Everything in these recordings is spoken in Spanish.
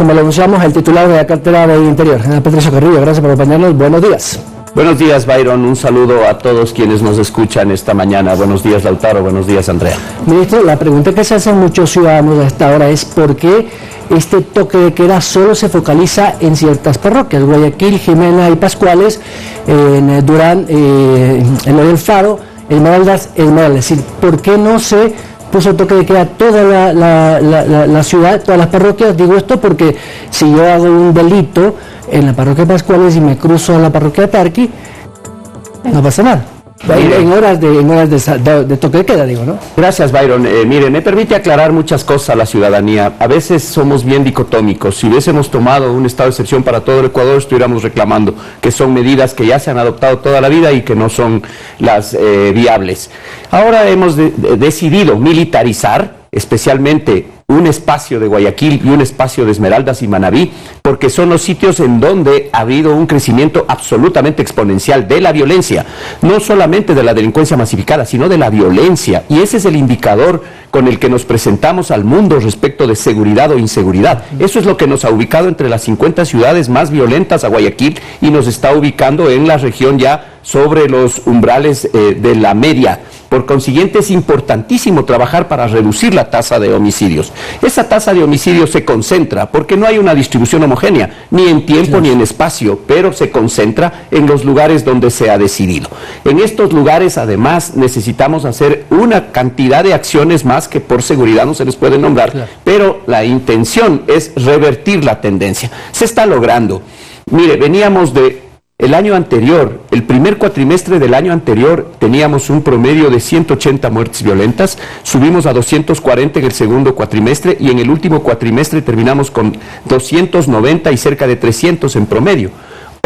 como lo anunciamos, el titular de la cartera de Interior, General Patricio Carrillo. Gracias por acompañarnos. Buenos días. Buenos días, Byron. Un saludo a todos quienes nos escuchan esta mañana. Buenos días, Lautaro. Buenos días, Andrea. Ministro, la pregunta que se hacen muchos ciudadanos a esta hora es ¿por qué este toque de queda solo se focaliza en ciertas parroquias? Guayaquil, Jimena y Pascuales, en Durán, en lo del Faro, Esmeraldas. Es decir, ¿por qué no se puso toque de queda toda la ciudad, todas las parroquias? Digo esto porque si yo hago un delito en la parroquia de Pascuales y me cruzo a la parroquia de Tarqui, no pasa nada. En horas de toque de queda, digo, ¿no? Gracias, Byron. Mire, me permite aclarar muchas cosas a la ciudadanía. A veces somos bien dicotómicos. Si hubiésemos tomado un estado de excepción para todo el Ecuador, estuviéramos reclamando que son medidas que ya se han adoptado toda la vida y que no son las viables. Ahora hemos decidido militarizar, especialmente un espacio de Guayaquil y un espacio de Esmeraldas y Manabí, porque son los sitios en donde ha habido un crecimiento absolutamente exponencial de la violencia, no solamente de la delincuencia masificada, sino de la violencia, y ese es el indicador con el que nos presentamos al mundo respecto de seguridad o inseguridad. Eso es lo que nos ha ubicado entre las 50 ciudades más violentas a Guayaquil y nos está ubicando en la región ya sobre los umbrales de la media. Por consiguiente, es importantísimo trabajar para reducir la tasa de homicidios. Esa tasa de homicidios se concentra porque no hay una distribución homogénea, ni en tiempo ni en espacio, pero se concentra en los lugares donde se ha decidido. En estos lugares, además, necesitamos hacer una cantidad de acciones más que por seguridad no se les puede nombrar, pero la intención es revertir la tendencia. Se está logrando. Mire, veníamos de el año anterior, el primer cuatrimestre del año anterior, teníamos un promedio de 180 muertes violentas, subimos a 240 en el segundo cuatrimestre y en el último cuatrimestre terminamos con 290 y cerca de 300 en promedio.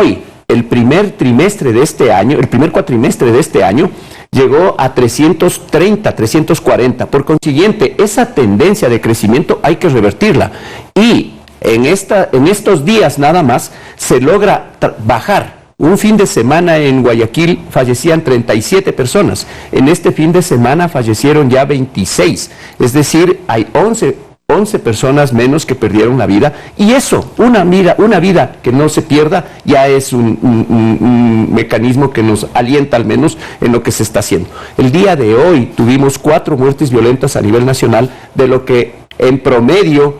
Hoy, el primer trimestre de este año, el primer cuatrimestre de este año, llegó a 330, 340. Por consiguiente, esa tendencia de crecimiento hay que revertirla. Y en estos días nada más se logra bajar. Un fin de semana en Guayaquil fallecían 37 personas. En este fin de semana fallecieron ya 26. Es decir, hay 11 personas menos que perdieron la vida. Y eso, una vida que no se pierda, ya es un mecanismo que nos alienta al menos en lo que se está haciendo. El día de hoy tuvimos 4 muertes violentas a nivel nacional, de lo que en promedio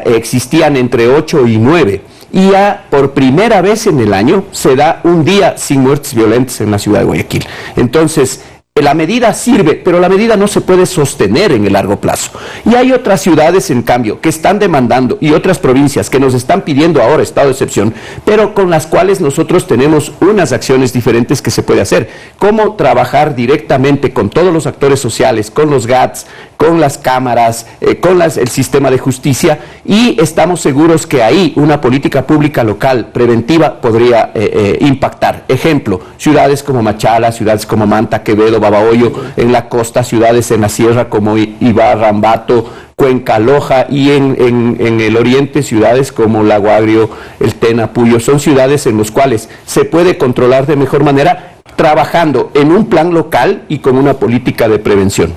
existían entre 8 y 9. Y ya por primera vez en el año se da un día sin muertes violentas en la ciudad de Guayaquil. Entonces, la medida sirve, pero la medida no se puede sostener en el largo plazo. Y hay otras ciudades, en cambio, que están demandando, y otras provincias que nos están pidiendo ahora estado de excepción, pero con las cuales nosotros tenemos unas acciones diferentes que se puede hacer. Cómo trabajar directamente con todos los actores sociales, con los GATS, con las cámaras, con el sistema de justicia, y estamos seguros que ahí una política pública local preventiva podría impactar. Ejemplo, ciudades como Machala, ciudades como Manta, Quevedo, Babahoyo, en la costa, ciudades en la sierra como Ibarra, Ambato, Cuenca, Loja, y en el oriente ciudades como Lago Agrio, El Tena, Puyo. Son ciudades en las cuales se puede controlar de mejor manera trabajando en un plan local y con una política de prevención.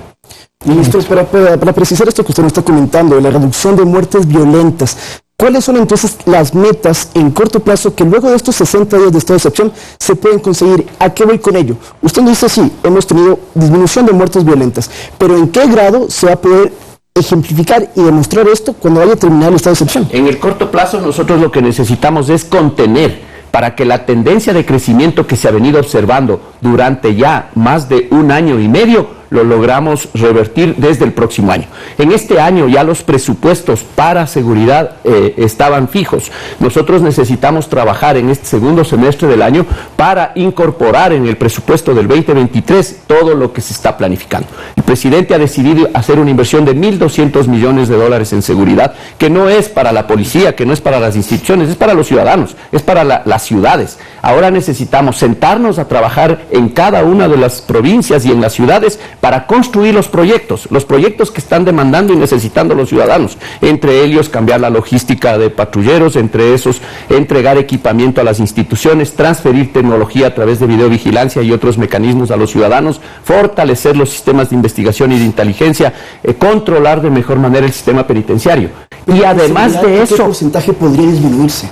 Ministro, para precisar esto que usted nos está comentando, de la reducción de muertes violentas, ¿cuáles son entonces las metas en corto plazo que luego de estos 60 días de estado de excepción se pueden conseguir? ¿A qué voy con ello? Usted nos dice, sí, hemos tenido disminución de muertes violentas, pero ¿en qué grado se va a poder ejemplificar y demostrar esto cuando vaya a terminar el estado de excepción? En el corto plazo nosotros lo que necesitamos es contener, para que la tendencia de crecimiento que se ha venido observando durante ya más de un año y medio lo logramos revertir desde el próximo año. En este año ya los presupuestos para seguridad estaban fijos. Nosotros necesitamos trabajar en este segundo semestre del año para incorporar en el presupuesto del 2023 todo lo que se está planificando. El presidente ha decidido hacer una inversión de $1.200 millones en seguridad, que no es para la policía, que no es para las instituciones, es para los ciudadanos, es para las ciudades. Ahora necesitamos sentarnos a trabajar en cada una de las provincias y en las ciudades para construir los proyectos que están demandando y necesitando los ciudadanos, entre ellos cambiar la logística de patrulleros, entre esos entregar equipamiento a las instituciones, transferir tecnología a través de videovigilancia y otros mecanismos a los ciudadanos, fortalecer los sistemas de investigación y de inteligencia, controlar de mejor manera el sistema penitenciario. Y además de eso... ¿Qué porcentaje podría disminuirse?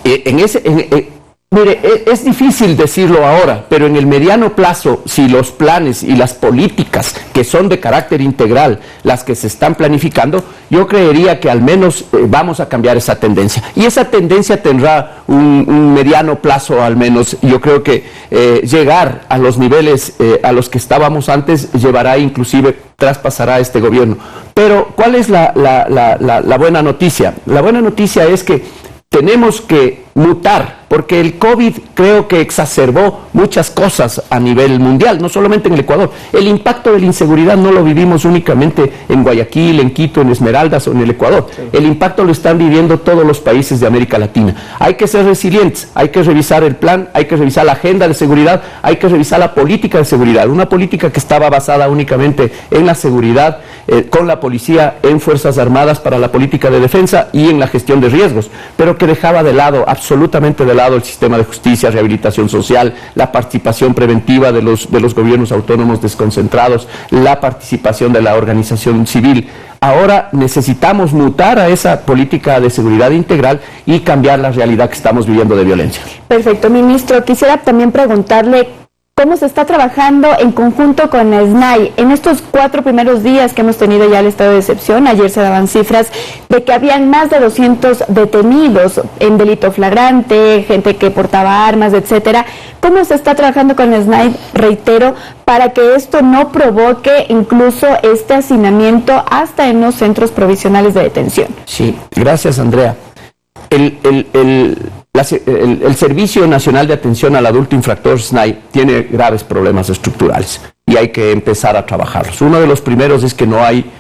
Mire, es difícil decirlo ahora, pero en el mediano plazo, si los planes y las políticas que son de carácter integral, las que se están planificando, yo creería que al menos vamos a cambiar esa tendencia. Y esa tendencia tendrá un mediano plazo al menos. Yo creo que llegar a los niveles a los que estábamos antes llevará inclusive, traspasará este gobierno. Pero, ¿cuál es la buena noticia? La buena noticia es que tenemos que mutar, porque el COVID creo que exacerbó muchas cosas a nivel mundial, no solamente en el Ecuador. El impacto de la inseguridad no lo vivimos únicamente en Guayaquil, en Quito, en Esmeraldas o en el Ecuador. El impacto lo están viviendo todos los países de América Latina. Hay que ser resilientes, hay que revisar el plan, hay que revisar la agenda de seguridad, hay que revisar la política de seguridad. Una política que estaba basada únicamente en la seguridad, con la policía, en Fuerzas Armadas para la política de defensa y en la gestión de riesgos, pero que dejaba de lado, absolutamente de lado, el sistema de justicia, rehabilitación social, la participación preventiva de los gobiernos autónomos desconcentrados, la participación de la organización civil. Ahora necesitamos mutar a esa política de seguridad integral y cambiar la realidad que estamos viviendo de violencia. Perfecto, ministro. Quisiera también preguntarle cómo se está trabajando en conjunto con el SNAI. En estos 4 primeros días que hemos tenido ya el estado de excepción, ayer se daban cifras de que habían más de 200 detenidos en delito flagrante, gente que portaba armas, etcétera. ¿Cómo se está trabajando con el SNAI, reitero, para que esto no provoque incluso este hacinamiento hasta en los centros provisionales de detención? Sí, gracias, Andrea. El Servicio Nacional de Atención al Adulto Infractor, SNAI, tiene graves problemas estructurales y hay que empezar a trabajarlos. Uno de los primeros es que no hay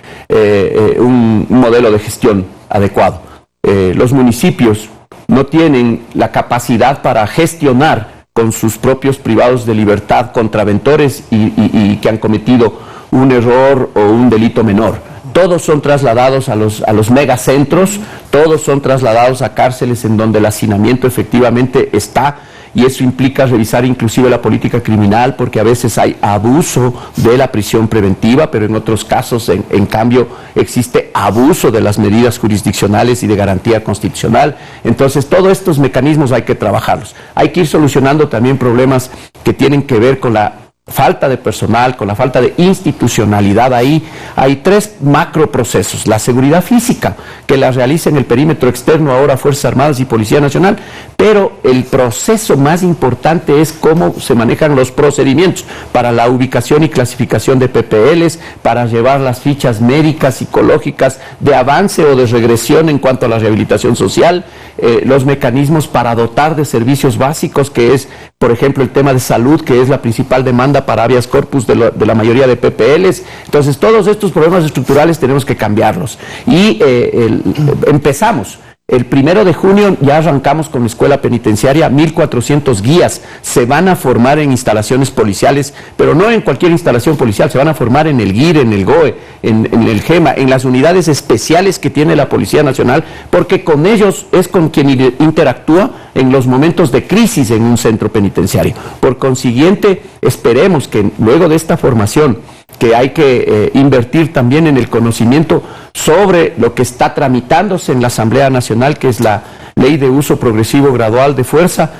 un modelo de gestión adecuado. Los municipios no tienen la capacidad para gestionar con sus propios privados de libertad contraventores y que han cometido un error o un delito menor. Todos son trasladados a los megacentros, todos son trasladados a cárceles en donde el hacinamiento efectivamente está, y eso implica revisar inclusive la política criminal, porque a veces hay abuso de la prisión preventiva, pero en otros casos, en cambio, existe abuso de las medidas jurisdiccionales y de garantía constitucional. Entonces, todos estos mecanismos hay que trabajarlos. Hay que ir solucionando también problemas que tienen que ver con la falta de personal, con la falta de institucionalidad. Ahí hay 3 macroprocesos: la seguridad física, que la realiza en el perímetro externo ahora Fuerzas Armadas y Policía Nacional, pero el proceso más importante es cómo se manejan los procedimientos para la ubicación y clasificación de PPLs, para llevar las fichas médicas, psicológicas, de avance o de regresión en cuanto a la rehabilitación social, los mecanismos para dotar de servicios básicos, que es, por ejemplo, el tema de salud, que es la principal demanda para habeas corpus de la mayoría de PPLs. Entonces, todos estos problemas estructurales tenemos que cambiarlos. Y empezamos. El 1 de junio ya arrancamos con la escuela penitenciaria. 1.400 guías se van a formar en instalaciones policiales, pero no en cualquier instalación policial. Se van a formar en el GIR, en el GOE, en el GEMA, en las unidades especiales que tiene la Policía Nacional, porque con ellos es con quien interactúa en los momentos de crisis en un centro penitenciario. Por consiguiente, esperemos que luego de esta formación, que hay que invertir también en el conocimiento sobre lo que está tramitándose en la Asamblea Nacional, que es la Ley de Uso Progresivo Gradual de Fuerza.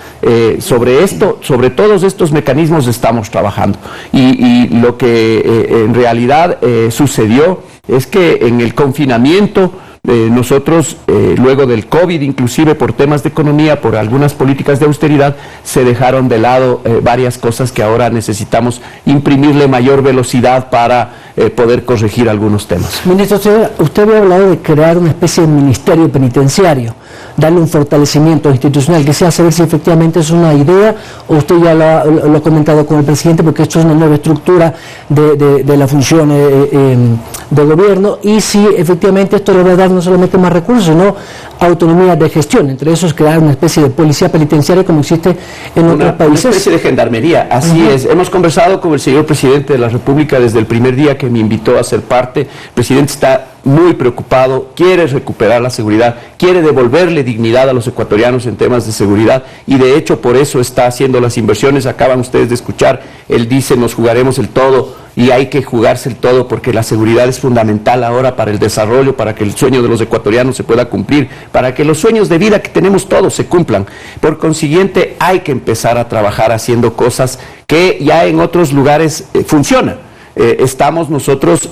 Sobre esto, sobre todos estos mecanismos estamos trabajando. Y lo que en realidad sucedió es que en el confinamiento, nosotros, luego del COVID, inclusive por temas de economía, por algunas políticas de austeridad, se dejaron de lado varias cosas que ahora necesitamos imprimirle mayor velocidad para poder corregir algunos temas. Ministro, usted había hablado de crear una especie de ministerio penitenciario, darle un fortalecimiento institucional. Quisiera saber si efectivamente es una idea, o usted ya lo ha comentado con el presidente, porque esto es una nueva estructura de la función de gobierno, y si efectivamente esto le va a dar no solamente más recursos, sino autonomía de gestión. Entre esos, crear una especie de policía penitenciaria como existe en otros países. Una especie de gendarmería, así es. Hemos conversado con el señor presidente de la República desde el primer día que me invitó a ser parte. El presidente está muy preocupado, quiere recuperar la seguridad, quiere devolverle dignidad a los ecuatorianos en temas de seguridad, y de hecho por eso está haciendo las inversiones. Acaban ustedes de escuchar, él dice: nos jugaremos el todo y hay que jugarse el todo porque la seguridad es fundamental ahora para el desarrollo, para que el sueño de los ecuatorianos se pueda cumplir, para que los sueños de vida que tenemos todos se cumplan. Por consiguiente, hay que empezar a trabajar haciendo cosas que ya en otros lugares funcionan. Estamos nosotros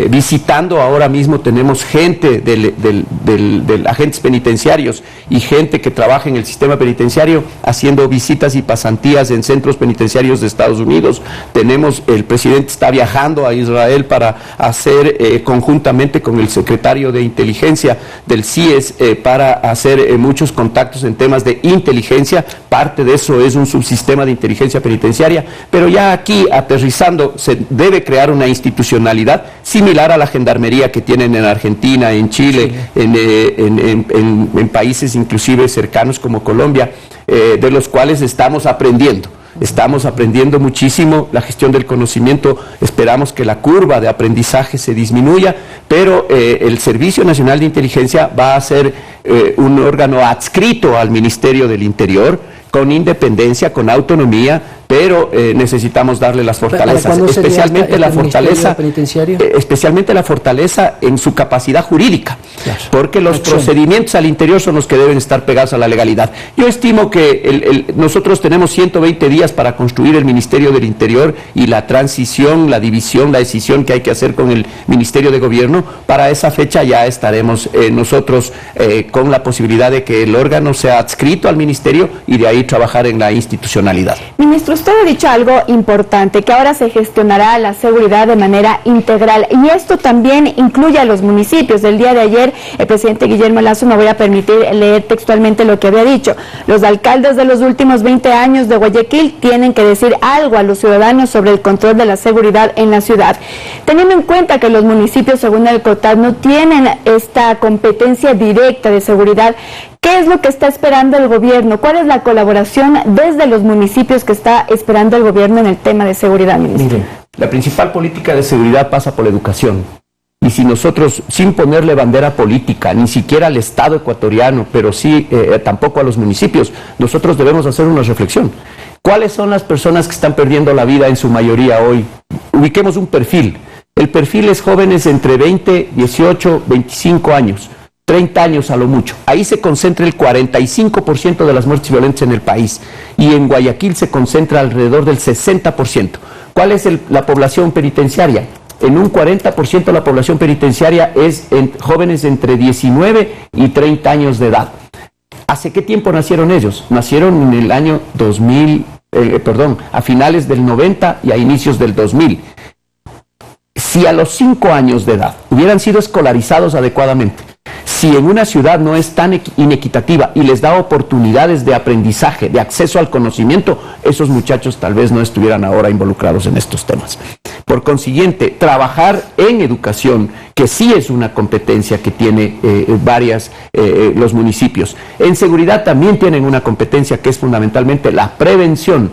visitando ahora mismo, tenemos gente del agentes penitenciarios y gente que trabaja en el sistema penitenciario haciendo visitas y pasantías en centros penitenciarios de Estados Unidos. El presidente está viajando a Israel para hacer conjuntamente con el secretario de inteligencia del CIES para hacer muchos contactos en temas de inteligencia. Parte de eso es un subsistema de inteligencia penitenciaria, pero ya aquí aterrizando se debe crear una institucionalidad similar a la gendarmería que tienen en Argentina, en Chile, en países inclusive cercanos como Colombia, de los cuales estamos aprendiendo. Estamos aprendiendo muchísimo la gestión del conocimiento, esperamos que la curva de aprendizaje se disminuya, pero el Servicio Nacional de Inteligencia va a ser un órgano adscrito al Ministerio del Interior, con independencia, con autonomía, pero necesitamos darle las fortalezas, especialmente la fortaleza en su capacidad jurídica, claro, porque los procedimientos al interior son los que deben estar pegados a la legalidad. Yo estimo que nosotros tenemos 120 días para construir el Ministerio del Interior y la transición, la división, la decisión que hay que hacer con el Ministerio de Gobierno. Para esa fecha ya estaremos nosotros con la posibilidad de que el órgano sea adscrito al Ministerio y de ahí trabajar en la institucionalidad. Ministro, usted ha dicho algo importante, que ahora se gestionará la seguridad de manera integral, y esto también incluye a los municipios. El día de ayer, el presidente Guillermo Lasso, me voy a permitir leer textualmente lo que había dicho: los alcaldes de los últimos 20 años de Guayaquil tienen que decir algo a los ciudadanos sobre el control de la seguridad en la ciudad. Teniendo en cuenta que los municipios, según el COTAD, no tienen esta competencia directa de seguridad, ¿qué es lo que está esperando el gobierno? ¿Cuál es la colaboración desde los municipios que está esperando el gobierno en el tema de seguridad, ministro? Miren, la principal política de seguridad pasa por la educación. Y si nosotros, sin ponerle bandera política, ni siquiera al Estado ecuatoriano, pero sí tampoco a los municipios, nosotros debemos hacer una reflexión. ¿Cuáles son las personas que están perdiendo la vida en su mayoría hoy? Ubiquemos un perfil. El perfil es jóvenes entre 20, 18, 25 años. 30 años a lo mucho. Ahí se concentra el 45% de las muertes violentas en el país, y en Guayaquil se concentra alrededor del 60%. ¿Cuál es la población penitenciaria? En un 40% la población penitenciaria es jóvenes entre 19 y 30 años de edad. ¿Hace qué tiempo nacieron ellos? Nacieron en el año 2000, a finales del 90 y a inicios del 2000. Si a los 5 años de edad hubieran sido escolarizados adecuadamente, si en una ciudad no es tan inequitativa y les da oportunidades de aprendizaje, de acceso al conocimiento, esos muchachos tal vez no estuvieran ahora involucrados en estos temas. Por consiguiente, trabajar en educación, que sí es una competencia que tiene los municipios. En seguridad también tienen una competencia que es fundamentalmente la prevención.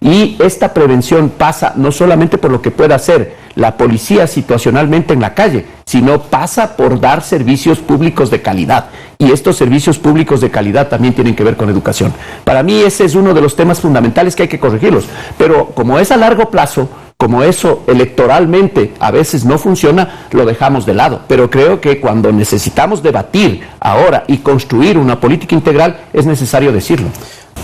Y esta prevención pasa no solamente por lo que pueda hacer la policía situacionalmente en la calle, sino pasa por dar servicios públicos de calidad. Y estos servicios públicos de calidad también tienen que ver con educación. Para mí ese es uno de los temas fundamentales que hay que corregirlos. Pero como es a largo plazo, como eso electoralmente a veces no funciona, lo dejamos de lado. Pero creo que cuando necesitamos debatir ahora y construir una política integral, es necesario decirlo.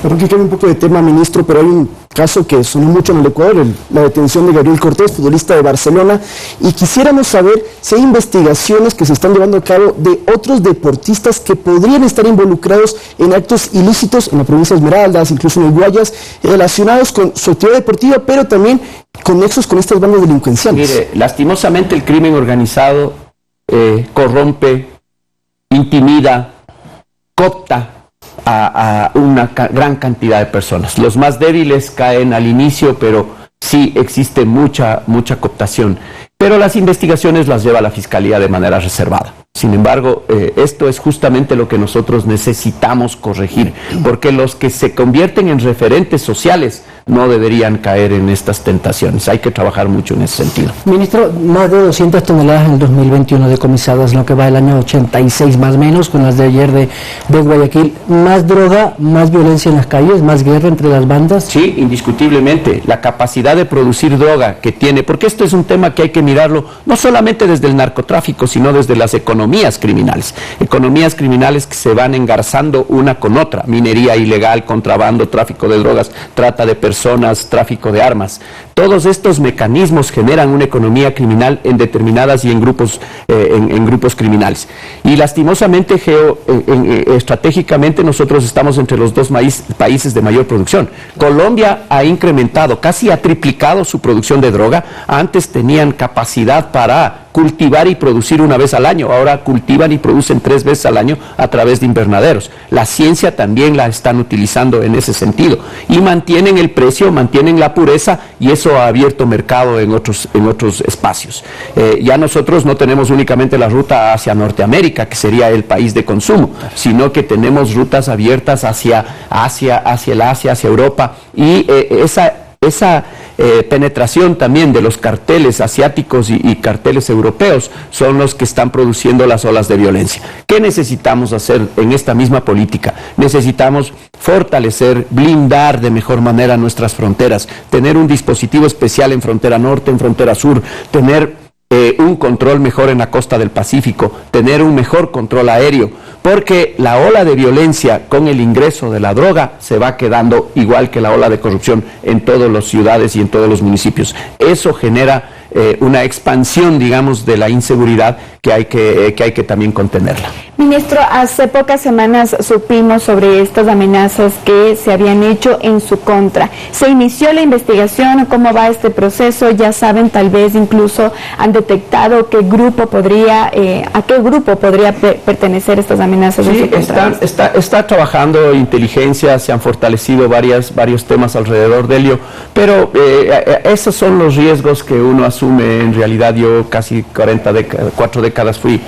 Perdón que cambie un poco de tema, ministro, pero hay un caso que sonó mucho en el Ecuador, la detención de Gabriel Cortés, futbolista de Barcelona, y quisiéramos saber si hay investigaciones que se están llevando a cabo de otros deportistas que podrían estar involucrados en actos ilícitos en la provincia de Esmeraldas, incluso en el Guayas, relacionados con su actividad deportiva, pero también con nexos con estas bandas delincuenciales. Mire, lastimosamente el crimen organizado corrompe, intimida, coopta a una gran cantidad de personas. Los más débiles caen al inicio, pero sí existe mucha cooptación. Pero las investigaciones las lleva la Fiscalía de manera reservada. Sin embargo, esto es justamente lo que nosotros necesitamos corregir, porque los que se convierten en referentes sociales no deberían caer en estas tentaciones. Hay que trabajar mucho en ese sentido. Ministro, más de 200 toneladas en el 2021 decomisadas, lo que va del año 86 más o menos, con las de ayer de Guayaquil. ¿Más droga, más violencia en las calles, más guerra entre las bandas? Sí, indiscutiblemente. La capacidad de producir droga que tiene, porque esto es un tema que hay que mirarlo no solamente desde el narcotráfico, sino desde las economías criminales. Economías criminales que se van engarzando una con otra. Minería ilegal, contrabando, tráfico de drogas, trata de personas, tráfico de armas. Todos estos mecanismos generan una economía criminal en determinadas y en grupos criminales. Y lastimosamente, estratégicamente, nosotros estamos entre los dos países de mayor producción. Colombia ha incrementado, casi ha triplicado su producción de droga. Antes tenían capacidad para cultivar y producir una vez al año, ahora cultivan y producen 3 veces al año a través de invernaderos. La ciencia también la están utilizando en ese sentido y mantienen el precio, mantienen la pureza, y eso ha abierto mercado en otros espacios. Ya nosotros no tenemos únicamente la ruta hacia Norteamérica, que sería el país de consumo, sino que tenemos rutas abiertas hacia Asia, hacia Europa, y esa penetración también de los carteles asiáticos y carteles europeos son los que están produciendo las olas de violencia. ¿Qué necesitamos hacer en esta misma política? Necesitamos fortalecer, blindar de mejor manera nuestras fronteras, tener un dispositivo especial en frontera norte, en frontera sur, tener un control mejor en la costa del Pacífico, tener un mejor control aéreo, porque la ola de violencia con el ingreso de la droga se va quedando igual que la ola de corrupción en todas las ciudades y en todos los municipios. Eso genera una expansión, digamos, de la inseguridad que hay que también contenerla. Ministro, hace pocas semanas supimos sobre estas amenazas que se habían hecho en su contra. ¿Se inició la investigación? ¿Cómo va este proceso? Ya saben, tal vez incluso han detectado a qué grupo podría pertenecer estas amenazas. Sí, está trabajando inteligencia, se han fortalecido varios temas alrededor de ello, pero esos son los riesgos que uno asume. En realidad yo casi 4 décadas fui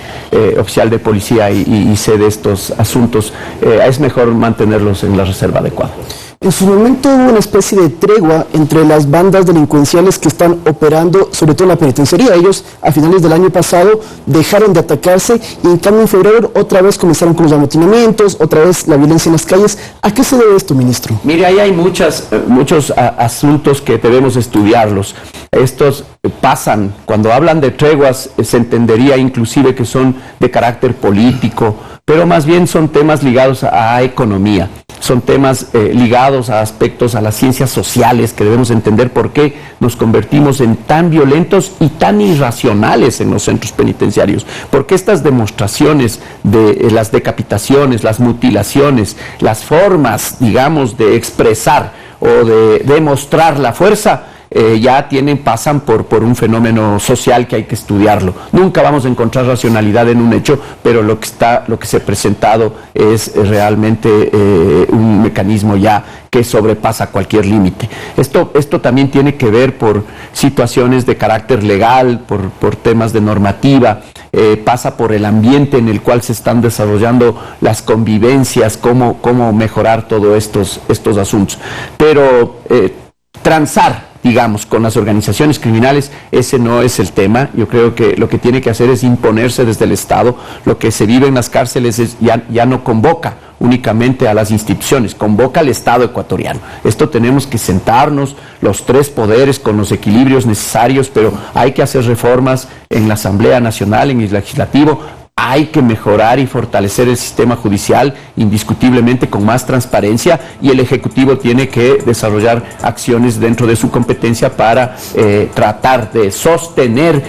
oficial de policía y sé de estos asuntos. Es mejor mantenerlos en la reserva adecuada. En su momento hubo una especie de tregua entre las bandas delincuenciales que están operando, sobre todo en la penitenciaría. Ellos a finales del año pasado dejaron de atacarse y en cambio en febrero otra vez comenzaron con los amotinamientos, otra vez la violencia en las calles. ¿A qué se debe esto, ministro? Mire, ahí hay muchos asuntos que debemos estudiarlos. Estos pasan, cuando hablan de treguas, se entendería inclusive que son de carácter político, pero más bien son temas ligados a economía. Son temas ligados a aspectos, a las ciencias sociales, que debemos entender por qué nos convertimos en tan violentos y tan irracionales en los centros penitenciarios. Porque estas demostraciones de las decapitaciones, las mutilaciones, las formas, digamos, de expresar o de demostrar la fuerza, pasan por un fenómeno social que hay que estudiarlo. Nunca vamos a encontrar racionalidad en un hecho, pero lo que se ha presentado es realmente un mecanismo ya que sobrepasa cualquier límite. Esto también tiene que ver por situaciones de carácter legal, por temas de normativa, pasa por el ambiente en el cual se están desarrollando las convivencias, cómo mejorar todos estos asuntos. Pero transar, digamos, con las organizaciones criminales, ese no es el tema. Yo creo que lo que tiene que hacer es imponerse desde el Estado. Lo que se vive en las cárceles ya no convoca únicamente a las instituciones, convoca al Estado ecuatoriano. Esto tenemos que sentarnos, los 3 poderes, con los equilibrios necesarios, pero hay que hacer reformas en la Asamblea Nacional, en el Legislativo. Hay que mejorar y fortalecer el sistema judicial indiscutiblemente con más transparencia, y el Ejecutivo tiene que desarrollar acciones dentro de su competencia para tratar de sostener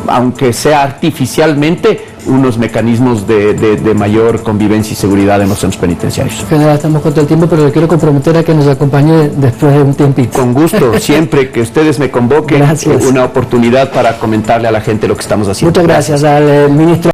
aunque sea artificialmente, unos mecanismos de mayor convivencia y seguridad en los centros penitenciarios. General, estamos contra el tiempo, pero le quiero comprometer a que nos acompañe después de un tiempito. Con gusto, siempre que ustedes me convoquen, una oportunidad para comentarle a la gente lo que estamos haciendo. Muchas gracias al ministro.